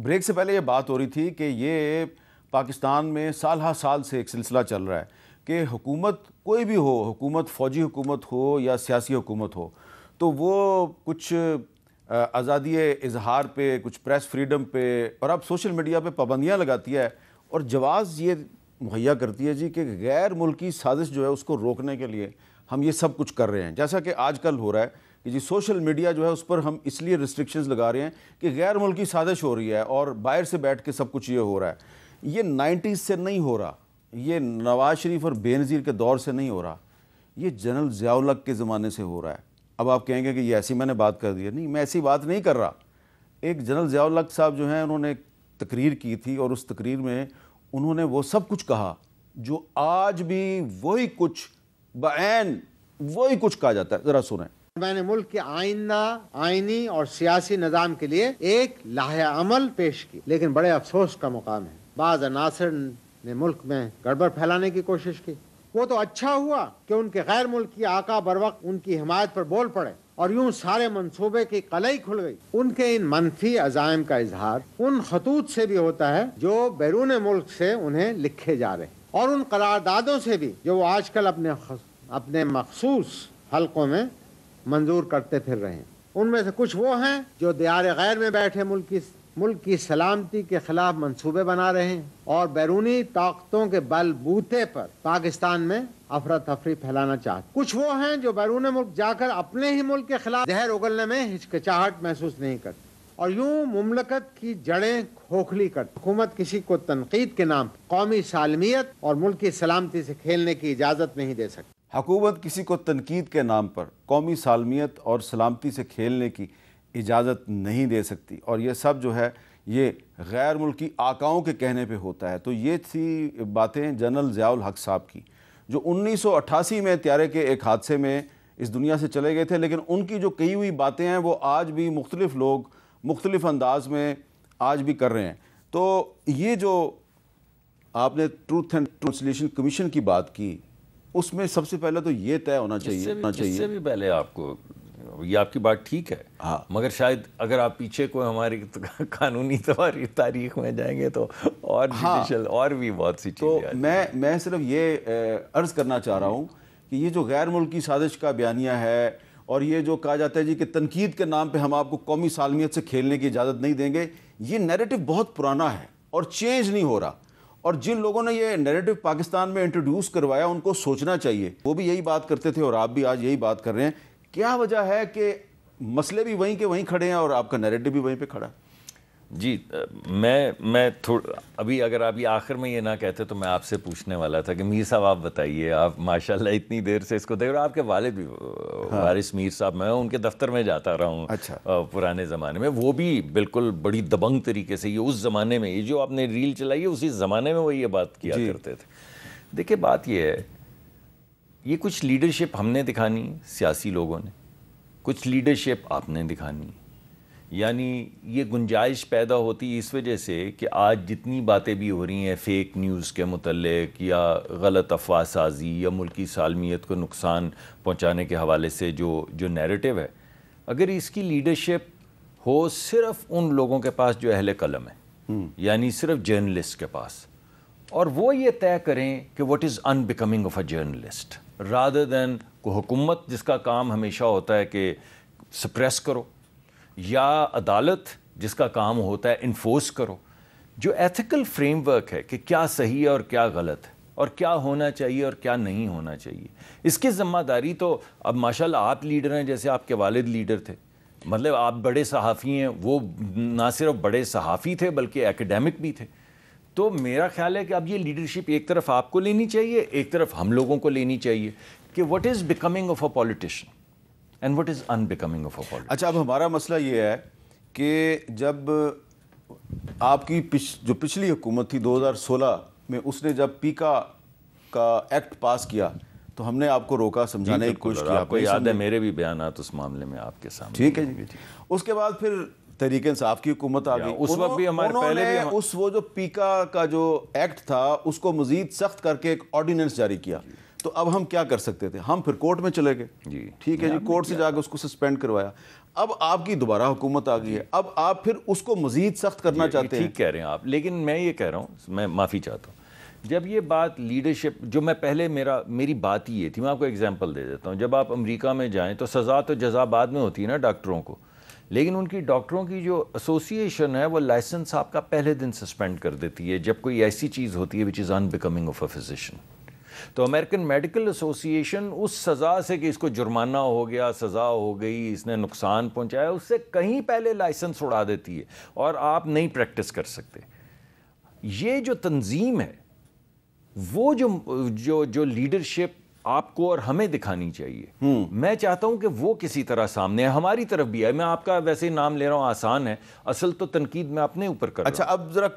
Break سے پہلے یہ بات ہو رہی تھی کہ یہ پاکستان میں سال ہا سال سے ایک سلسلہ چل رہا ہے کہ حکومت کوئی بھی ہو، حکومت فوجی حکومت ہو یا سیاسی حکومت ہو، تو وہ کچھ آزادی اظہار پہ، کچھ پریس فریڈم پہ اور اب سوشل میڈیا پہ پابندیاں لگاتی ہے اور جواز یہ مہیا کرتی ہے کہ غیر ملکی سازش جو ہے اس کو روکنے کے لیے ہم یہ سب کچھ کر رہے ہیں. جیسا کہ آج کل ہو رہا ہے کہ سوشل میڈیا جو ہے اس پر ہم اس لیے ریسٹرکشنز لگا رہے ہیں کہ غیر ملکی سازش ہو رہی ہے اور باہر سے بیٹھ کے سب کچھ یہ ہو رہا ہے. یہ 90s سے نہیں ہو رہا، یہ نواز شریف اور بے نظیر کے دور سے نہیں ہو رہا، یہ جنرل ضیاء الحق کے زمانے سے ہو رہا ہے. اب آپ کہیں گے کہ یہ ایسی میں نے بات کر دی ہے. نہیں، میں ایسی بات نہیں کر رہا. ایک جنرل ضیاء الحق صاحب جو ہیں انہوں نے ایک تقریر کی تھی اور اس تقریر میں انہوں نے وہ سب کچھ کہا جو آج بھی وہی کچھ بعین وہی کچھ کہا جاتا ہے. ذرا سنیں. میں نے ملک کے آئندہ آئینی اور سیاسی نظام کے لیے ایک لائحہ عمل پیش کی، لیکن بڑے افسوس کا مقام ہے بعض عناصر نے ملک میں گڑبڑ پھیلانے کی کوشش کی. وہ تو اچھا ہوا کہ ان کے غیر ملکی آقا بروقت ان کی حمایت پر بول پڑے اور یوں سارے منصوبے کی قلعی کھل گئی. ان کے ان منفی عزائم کا اظہار ان خطوط سے بھی ہوتا ہے جو بیرون ملک سے انہیں لکھے جا رہے ہیں اور ان قراردادوں سے بھی جو وہ آج کل اپنے مخصوص حلقوں میں منظور کرتے پھر رہے ہیں. ان میں سے کچھ وہ ہیں جو دیار غیر میں بیٹھے ملک کی سلامتی کے خلاف منصوبے بنا رہے ہیں اور بیرونی طاقتوں کے بل بوتے پر پاکستان میں افراتفری پھیلانا چاہتے. کچھ وہ ہیں جو بیرون ملک جا کر اپنے ہی ملک کے خلاف زہر اگلنے میں ہچکچاہٹ محسوس نہیں کرتے اور یوں مملکت کی جڑیں کھوکھلی کرتے. حکومت کسی کو تنقید کے نام قومی سالمیت اور ملک کی سلامتی سے کھیلنے کی اجازت نہیں دے سکتی. حکومت کسی کو تنقید کے نام پر قومی سالمیت اور سلامتی سے کھیلنے کی اجازت نہیں دے سکتی، اور یہ سب جو ہے یہ غیر ملکی آقاؤں کے کہنے پہ ہوتا ہے. تو یہ تھی باتیں جنرل ضیاء الحق صاحب کی جو 1988 میں طیارے کے ایک حادثے میں اس دنیا سے چلے گئے تھے، لیکن ان کی جو کہی ہوئی باتیں ہیں وہ آج بھی مختلف لوگ مختلف انداز میں آج بھی کر رہے ہیں. تو یہ جو آپ نے ٹروتھ اینڈ ریکونسیلیشن کمیشن کی بات کی، اس میں سب سے پہلے تو یہ طے ہونا چاہیے اس سے بھی پہلے آپ کو یہ آپ کی بات ٹھیک ہے، مگر شاید اگر آپ پیچھے کوئی ہماری قانونی تاریخ میں جائیں گے تو اور جوڈیشل اور بھی بہت سی چیزیں. تو میں صرف یہ عرض کرنا چاہ رہا ہوں کہ یہ جو غیر ملکی سازش کا بیانیہ ہے اور یہ جو کہا جاتا ہے کہ تنقید کے نام پہ ہم آپ کو قومی سالمیت سے کھیلنے کی اجازت نہیں دیں گے، یہ نیریٹو بہت پرانا ہے اور چینج نہیں ہو رہا. اور جن لوگوں نے یہ نیریٹو پاکستان میں انٹروڈیوس کروایا ان کو سوچنا چاہیے. وہ بھی یہی بات کرتے تھے اور آپ بھی آج یہی بات کر رہے ہیں. کیا وجہ ہے کہ مسئلے بھی وہیں کے وہیں کھڑے ہیں اور آپ کا نیریٹو بھی وہیں پہ کھڑا ہے؟ جی میں ابھی اگر آپ یہ آخر میں یہ نہ کہتے تو میں آپ سے پوچھنے والا تھا کہ میر صاحب آپ بتائیے، آپ ماشاءاللہ اتنی دیر سے اس کو دیکھ رہے ہیں. آپ کے والد بھی وارث میر صاحب، میں ان کے دفتر میں جاتا رہا ہوں پرانے زمانے میں. وہ بھی بالکل بڑی دبنگ طریقے سے یہ اس زمانے میں یہ جو آپ نے ریل چلائی ہے اسی زمانے میں وہ یہ بات کیا کرتے تھے. دیکھیں بات یہ ہے، یہ کچھ لیڈرشپ ہم نے دکھانی، سیاسی لوگوں نے، کچھ لیڈرشپ آپ نے دکھانی. یعنی یہ گنجائش پیدا ہوتی اس وجہ سے کہ آج جتنی باتیں بھی ہو رہی ہیں فیک نیوز کے متعلق یا غلط افواہ سازی یا ملکی سالمیت کو نقصان پہنچانے کے حوالے سے جو نیریٹو ہے، اگر اس کی لیڈرشپ ہو صرف ان لوگوں کے پاس جو اہل قلم ہے، یعنی صرف جرنلسٹ کے پاس، اور وہ یہ طے کریں کہ what is unbecoming of a journalist rather than کو حکومت جس کا کام ہمیشہ ہوتا ہے کہ سپریس کرو، یا عدالت جس کا کام ہوتا ہے انفورس کرو. جو ایتھیکل فریم ورک ہے کہ کیا صحیح ہے اور کیا غلط ہے اور کیا ہونا چاہیے اور کیا نہیں ہونا چاہیے، اس کی ذمہ داری تو اب ماشاءاللہ آپ لیڈر ہیں جیسے آپ کے والد لیڈر تھے، مطلب آپ بڑے صحافی ہیں، وہ نہ صرف بڑے صحافی تھے بلکہ ایکیڈیمک بھی تھے. تو میرا خیال ہے کہ اب یہ لیڈرشپ ایک طرف آپ کو لینی چاہیے، ایک طرف ہم لوگوں کو لینی چاہیے کہ what is becoming of a politician and what is unbecoming of a politician. اچھا، اب ہمارا مسئلہ یہ ہے کہ جب آپ کی جو پچھلی حکومت تھی 2016 میں، اس نے جب پیکا کا ایکٹ پاس کیا تو ہم نے آپ کو روکا، سمجھانے کی کوشش کی. آپ کو یاد ہے میرے بھی بیانات اس معاملے میں آپ کے سامنے. ٹھیک ہے جی. اس کے بعد پھر تحریک انصاف کی حکومت آ گئی. اس وقت بھی ہمارے پہلے بھی وہ جو پیکا کا جو ایکٹ تھا اس کو مزید سخت کر کے ایک آرڈیننس جاری کیا. تو اب ہم کیا کر سکتے تھے؟ ہم پھر کورٹ میں چلے گئے. جی ٹھیک ہے جی, کورٹ سے جا کے اس کو سسپینڈ کروایا. اب آپ کی دوبارہ حکومت آ گئی ہے, اب آپ پھر اس کو مزید سخت کرنا چاہتے ہیں. ٹھیک کہہ رہے ہیں آپ, لیکن میں یہ کہہ رہا ہوں, میں معافی چاہتا ہوں, جب یہ بات لیڈرشپ, جو میں پہلے میری بات ہی یہ تھی, میں آپ کو ایگزامپل دے دیتا ہوں. جب آپ امریکہ میں جائیں تو سزا تو جزا بعد میں ہوتی ہے نا ڈاکٹروں کو, لیکن ان کی ڈاکٹروں کی جو ایسوسیشن ہے وہ لائسنس آپ کا پہلے دن سسپینڈ کر دیتی ہے جب کوئی ایسی چیز ہوتی ہے which is unbecoming of a physician. تو امریکن میڈیکل ایسوسیشن اس سزا سے کہ اس کو جرمانہ ہو گیا, سزا ہو گئی, اس نے نقصان پہنچایا, اس سے کہیں پہلے لائسنس اڑا دیتی ہے اور آپ نہیں پریکٹس کر سکتے. یہ جو تنظیم ہے وہ جو لیڈرشپ آپ کو اور ہمیں دکھانی چاہیے, میں چاہتا ہوں کہ وہ کسی طرح سامنے ہے, ہماری طرف بھی ہے. میں آپ کا ویسے نام لے رہا ہوں, آسان ہے, اصل تو تنقید میں اپنے اوپر کر رہا ہوں. اچھا, اب ذرا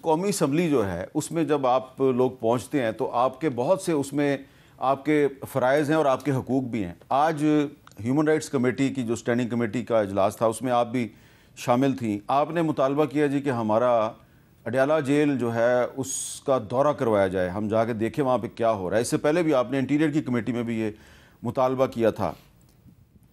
قومی اسمبلی جو ہے اس میں جب آپ لوگ پہنچتے ہیں تو آپ کے بہت سے اس میں آپ کے فرائض ہیں اور آپ کے حقوق بھی ہیں. آج ہیومن رائٹس کمیٹی کی جو اسٹینڈنگ کمیٹی کا اجلاس تھا اس میں آپ بھی شامل تھیں. آپ نے مطالبہ کیا جی کہ ہمارا اڈیالہ جیل جو ہے اس کا دورہ کروایا جائے, ہم جا کے دیکھیں وہاں پہ کیا ہو رہا ہے. اس سے پہلے بھی آپ نے انٹیریئر کی کمیٹی میں بھی یہ مطالبہ کیا تھا.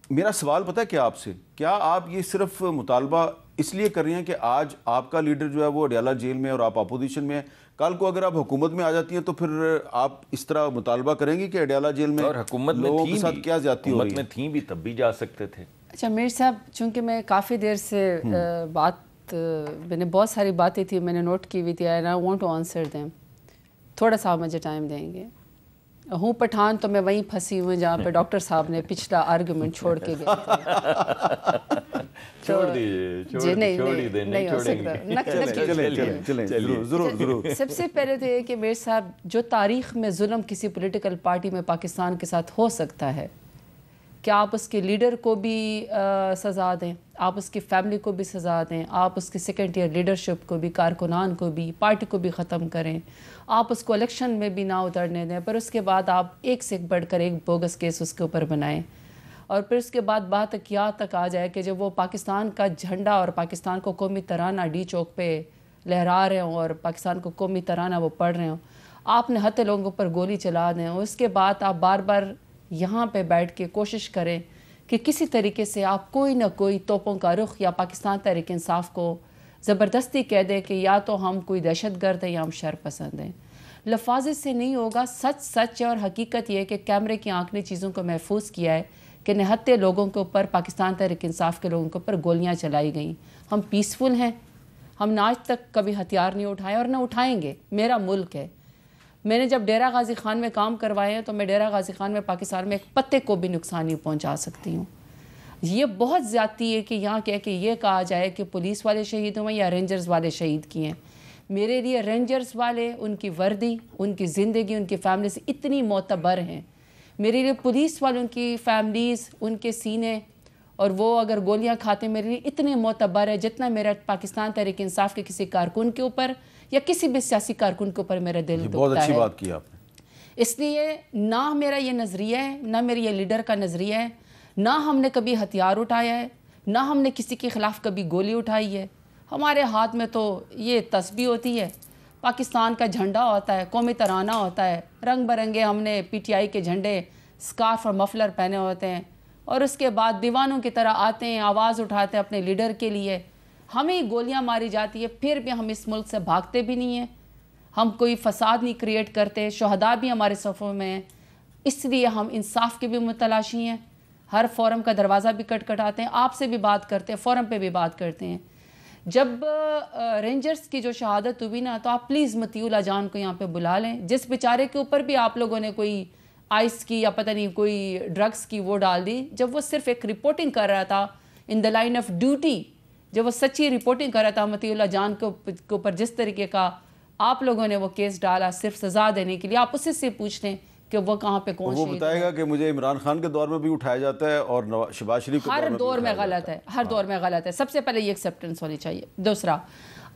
میرا سوال پتہ ہے کیا آپ سے, کیا آپ یہ صرف مطالبہ اس لیے کر رہی ہیں کہ آج آپ کا لیڈر جو ہے وہ اڈیالہ جیل میں اور آپ اپوزیشن میں ہیں, کل کو اگر آپ حکومت میں آ جاتی ہیں تو پھر آپ اس طرح مطالبہ کریں گی کہ اڈیالہ جیل میں اور حکومت میں لوگوں کے ساتھ کیا زیادتی ہو رہی ہے؟ حکومت میں تھیں بھی تب بھی جا سکتے تھے. اچھا میر صاحب, چونکہ میں کافی دیر سے بات, میں نے بہت ساری باتیں تھی میں نے نوٹ کی ہوئی تھی, I want to answer them. تھوڑا سا مجھے ٹائم دیں گے. ہوں پٹھان تو میں وہیں پھنسی ہوں جہاں پہ ڈاکٹر صاحب نے پچھلا آرگومنٹ چھوڑ کے گئے تھے. چھوڑ دیجیے, نہیں ہو سکتا. سب سے پہلے تو یہ کہ میر صاحب, جو تاریخ میں ظلم کسی پولیٹیکل پارٹی میں پاکستان کے ساتھ ہو سکتا ہے, کہ آپ اس کے لیڈر کو بھی سزا دیں, آپ اس کی فیملی کو بھی سزا دیں, آپ اس کی سیکنڈ ایئر لیڈرشپ کو بھی, کارکنان کو بھی, پارٹی کو بھی ختم کریں, آپ اس کو الیکشن میں بھی نہ اترنے دیں, پر اس کے بعد آپ ایک سے ایک بڑھ کر ایک بوگس کیس اس کے اوپر بنائیں, اور پھر اس کے بعد بات کیا تک آ جائے کہ جب وہ پاکستان کا جھنڈا اور پاکستان کو قومی ترانہ ڈی چوک پہ لہرا رہے ہوں اور پاکستان کو قومی ترانہ وہ پڑھ رہے ہوں, آپ نے ہتے لوگوں پر گولی چلا دیں, اور اس کے بعد آپ بار بار یہاں پہ بیٹھ کے کوشش کریں کہ کسی طریقے سے آپ کوئی نہ کوئی توپوں کا رخ یا پاکستان تحریک انصاف کو زبردستی کہہ دیں کہ یا تو ہم کوئی دہشت گرد ہیں یا ہم شر پسند ہیں. لفاظ سے نہیں ہوگا, سچ سچ ہے, اور حقیقت یہ ہے کہ کیمرے کی آنکھ نے چیزوں کو محفوظ کیا ہے کہ نہتے لوگوں کے اوپر, پاکستان تحریک انصاف کے لوگوں کے اوپر گولیاں چلائی گئیں. ہم پیسفل ہیں, ہم نے آج تک کبھی ہتھیار نہیں اٹھائے اور نہ اٹھائیں گے. میرا ملک ہے. میں نے جب ڈیرہ غازی خان میں کام کروائے ہیں تو میں ڈیرہ غازی خان میں پاکستان میں ایک پتے کو بھی نقصان نہیں پہنچا سکتی ہوں. یہ بہت زیادتی ہے کہ یہاں کہہ کہ یہ کہا جائے کہ پولیس والے شہید ہوئے یا رینجرز والے شہید کیے ہیں. میرے لیے رینجرز والے, ان کی وردی, ان کی زندگی, ان کی فیملی سے اتنی معتبر ہیں. میرے لیے پولیس والوں ان کی فیملیز, ان کے سینے, اور وہ اگر گولیاں کھاتے میرے لیے اتنے معتبر ہے جتنا میرا پاکستان تحریک انصاف کے کسی کارکن کے اوپر یا کسی بھی سیاسی کارکن کے اوپر میرا دل دکھتا ہے. بہت اچھی بات کی آپ نے. اس لیے نہ میرا یہ نظریہ ہے, نہ میرے یہ لیڈر کا نظریہ ہے, نہ ہم نے کبھی ہتھیار اٹھایا ہے, نہ ہم نے کسی کے خلاف کبھی گولی اٹھائی ہے. ہمارے ہاتھ میں تو یہ تسبیح ہوتی ہے, پاکستان کا جھنڈا ہوتا ہے, قومی ترانہ ہوتا ہے, رنگ برنگے ہم نے پی ٹی آئی کے جھنڈے, اسکارف اور مفلر پہنے ہوتے ہیں, اور اس کے بعد دیوانوں کی طرح آتے ہیں, آواز اٹھاتے ہیں اپنے لیڈر کے لیے. ہمیں گولیاں ماری جاتی ہے, پھر بھی ہم اس ملک سے بھاگتے بھی نہیں ہیں, ہم کوئی فساد نہیں کریٹ کرتے, شہداء بھی ہمارے صفوں میں ہیں. اس لیے ہم انصاف کے بھی متلاشی ہیں, ہر فورم کا دروازہ بھی کٹکھٹاتے ہیں, آپ سے بھی بات کرتے ہیں, فورم پہ بھی بات کرتے ہیں. جب رینجرز کی جو شہادت ہوئی نا, تو آپ پلیز مطیع اللہ جان کو یہاں پہ بلا لیں, جس بیچارے کے اوپر بھی آپ لوگوں نے کوئی آئس کی یا پتہ نہیں کوئی ڈرگس کی وہ ڈال دی, جب وہ صرف ایک رپورٹنگ کر رہا تھا ان دا لائن آف ڈیوٹی, جب وہ سچی رپورٹنگ کر رہا تھا مطیع اللہ جان کے اوپر جس طریقے کا آپ لوگوں نے وہ کیس ڈالا صرف سزا دینے کے لیے, آپ اسے سے پوچھ لیں کہ وہ کہاں پہ کون وہ بتائے گا کہ مجھے عمران خان کے دور میں بھی اٹھایا جاتا ہے اور شہباز شریف کے ہر دور میں غلط ہے, ہر دور میں غلط ہے. سب سے پہلے یہ ایکسیپٹنس ہونی چاہیے. دوسرا,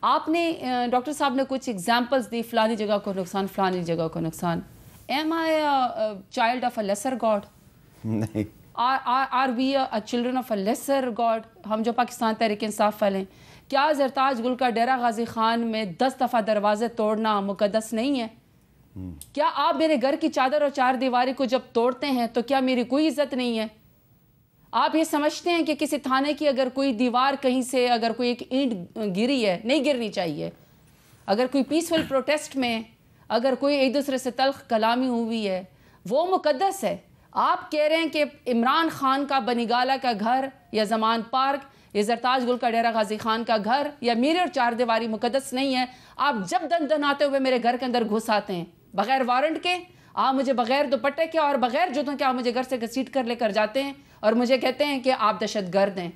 آپ نے ڈاکٹر صاحب نے کچھ ایگزامپلس دی, فلانی جگہ کو نقصان, فلانی جگہ کو نقصان. Am I a child of a lesser God? نہیں. Are we a children of a lesser God? ہم جو پاکستان تحریک انصاف والے ہیں, کیا زرتاج گل کا ڈیرہ غازی خان میں 10 دفعہ دروازے توڑنا مقدس نہیں ہے؟ کیا آپ میرے گھر کی چادر اور چار دیواری کو جب توڑتے ہیں تو کیا میری کوئی عزت نہیں ہے؟ آپ یہ سمجھتے ہیں کہ کسی تھانے کی اگر کوئی دیوار کہیں سے اگر کوئی ایک اینٹ گری ہے، نہیں گرنی چاہیے، اگر کوئی پیسفل پروٹیسٹ میں اگر کوئی ایک دوسرے سے تلخ کلامی ہوئی ہے وہ مقدس ہے؟ آپ کہہ رہے ہیں کہ عمران خان کا بنیگالہ کا گھر یا زمان پارک یا زرتاج گل کا ڈیرہ غازی خان کا گھر یا میرے اور چار دیواری مقدس نہیں ہے؟ آپ جب دن دن آتے ہوئے میرے گھر کے اندر گھس آتے ہیں بغیر وارنٹ کے، آپ مجھے بغیر دوپٹے کے اور بغیر جوتوں کے آپ مجھے گھر سے گھسیٹ کر لے کر جاتے ہیں اور مجھے کہتے ہیں کہ آپ دہشت گرد ہیں۔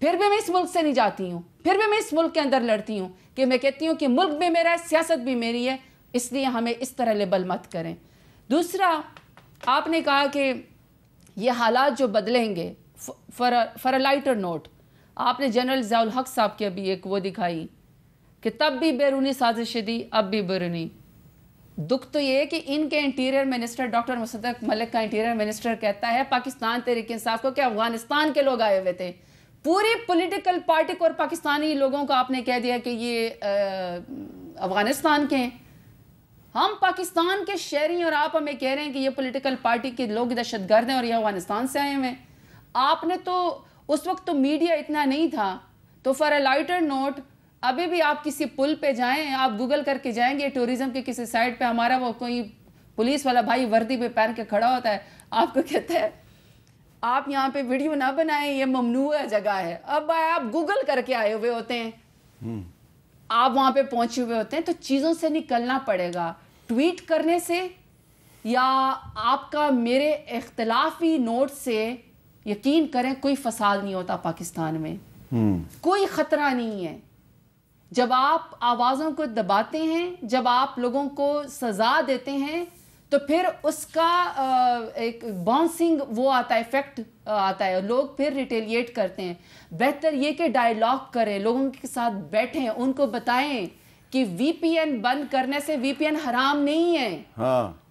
پھر بھی میں اس ملک سے نہیں جاتی ہوں، پھر بھی میں اس ملک کے اندر لڑتی ہوں کہ میں کہتی ہوں کہ ملک بھی میرا ہے، سیاست بھی میری ہے، اس لیے ہمیں اس طرح لیبل مت کریں۔ دوسرا، آپ نے کہا کہ یہ حالات جو بدلیں گے فار اے لائٹر نوٹ، آپ نے جنرل ضیاء الحق صاحب کی ابھی ایک وہ دکھائی کہ تب بھی بیرونی سازش دی، اب بھی بیرونی۔ دکھ تو یہ ہے کہ ان کے انٹیریئر منسٹر ڈاکٹر مصدق ملک کا انٹیریئر منسٹر کہتا ہے پاکستان تحریک انصاف کو کہ افغانستان کے لوگ آئے ہوئے تھے۔ پوری پولیٹیکل پارٹی کو اور پاکستانی لوگوں کو آپ نے کہہ دیا کہ یہ افغانستان کے ہیں۔ ہم پاکستان کے شہری اور آپ ہمیں کہہ رہے ہیں کہ یہ پولیٹیکل پارٹی کے لوگ دہشت گرد ہیں اور یہ افغانستان سے آئے ہوئے ہیں۔ آپ نے تو اس وقت تو میڈیا اتنا نہیں تھا، تو فار اے لائٹر نوٹ ابھی بھی آپ کسی پل پہ جائیں، آپ گوگل کر کے جائیں گے ٹورزم کے کسی سائٹ پہ، ہمارا وہ کوئی پولیس والا بھائی وردی پہ پہن کے کھڑا ہوتا ہے، آپ کو کہتا ہے آپ یہاں پہ ویڈیو نہ بنائیں، یہ ممنوع جگہ ہے۔ اب آپ گوگل کر کے آئے ہوئے ہوتے ہیں، آپ وہاں پہ پہنچے ہوئے ہوتے ہیں، تو چیزوں سے نکلنا پڑے گا۔ ٹویٹ کرنے سے یا آپ کا میرے اختلافی نوٹ سے یقین کریں کوئی فساد نہیں ہوتا پاکستان میں، کوئی خطرہ نہیں ہے۔ جب آپ آوازوں کو دباتے ہیں، جب آپ لوگوں کو سزا دیتے ہیں، تو پھر اس کا ایک باؤنسنگ وہ آتا ہے، ایفیکٹ آتا ہے، لوگ پھر ریٹیلیٹ کرتے ہیں۔ بہتر یہ کہ ڈائیلاگ کریں، لوگوں کے ساتھ بیٹھیں، ان کو بتائیں کہ وی پی این بند کرنے سے وی پی این حرام نہیں ہے۔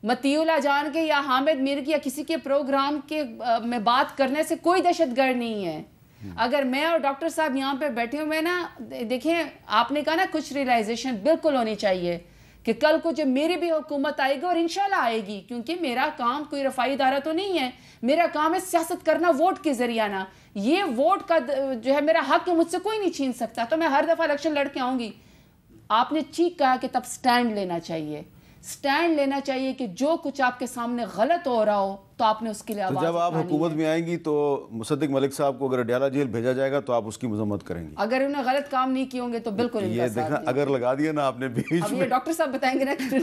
مطیع اللہ جان کے یا حامد میر کی یا کسی کے پروگرام کے میں بات کرنے سے کوئی دہشت گرد نہیں ہے۔ اگر میں اور ڈاکٹر صاحب یہاں پہ بیٹھے ہوئے نا، دیکھیں آپ نے کہا نا کچھ ریلائزیشن بالکل ہونی چاہیے کہ کل کو جب میری بھی حکومت آئے گی، اور انشاءاللہ آئے گی، کیونکہ میرا کام کوئی رفائی ادارہ تو نہیں ہے، میرا کام ہے سیاست کرنا ووٹ کے ذریعہ نا، یہ ووٹ کا جو ہے میرا حق ہے، مجھ سے کوئی نہیں چھین سکتا، تو میں ہر دفعہ الیکشن لڑ کے آؤں گی۔ آپ نے ٹھیک کہا کہ تب سٹینڈ لینا چاہیے، سٹینڈ لینا چاہیے کہ جو کچھ آپ کے سامنے غلط ہو رہا ہو تو آپ نے اس کے لیے آواز تو جب آپ اٹھانی حکومت ہے۔ میں آئیں گی تو مصدق ملک صاحب کو اگر اڈیالہ جیل بھیجا جائے گا تو آپ اس کی مذمت کریں گی؟ اگر انہوں نے غلط کام نہیں کیے ہوں گے تو بالکل ان کا یہ ساتھ دیکھنا دیں۔ اگر لگا دیا نا آپ نے بیچ اب میں یہ ڈاکٹر صاحب بتائیں گے نا کہ